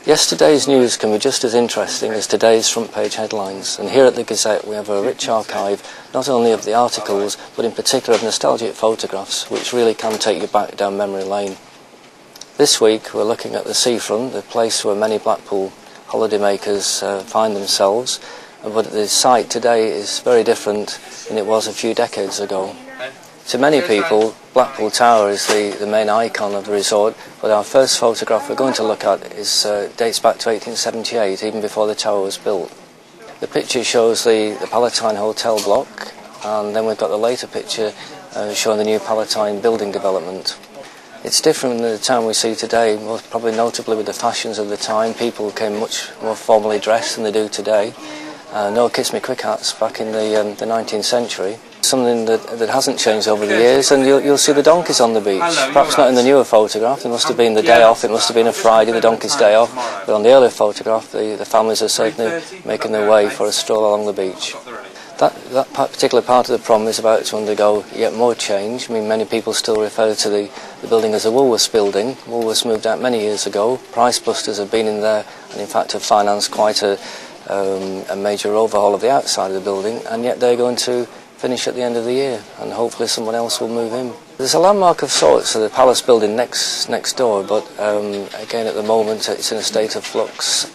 Yesterday's news can be just as interesting as today's front page headlines, and here at the Gazette we have a rich archive not only of the articles but in particular of nostalgic photographs which really can take you back down memory lane. This week we're looking at the seafront, the place where many Blackpool holidaymakers find themselves, but the site today is very different than it was a few decades ago. To many people, Blackpool Tower is the main icon of the resort, but our first photograph we're going to look at dates back to 1878, even before the tower was built. The picture shows the Palatine Hotel block, and then we've got the later picture showing the new Palatine building development. It's different than the town we see today, most probably notably with the fashions of the time. People came much more formally dressed than they do today. No kiss me quick hats back in the 19th century. Something that hasn't changed over the years, and you'll see the donkeys on the beach. Perhaps not in the newer photograph, it must have been the day off, it must have been a Friday, the donkeys' day off, but on the earlier photograph the families are certainly making their way for a stroll along the beach. That particular part of the problem is about to undergo yet more change. I mean, many people still refer to the building as a Woolworths building. Woolworths moved out many years ago. Price Busters have been in there and in fact have financed quite a major overhaul of the outside of the building, and yet they're going to finish at the end of the year, and hopefully someone else will move in. There's a landmark of sorts of the Palace building next door, but again at the moment it's in a state of flux.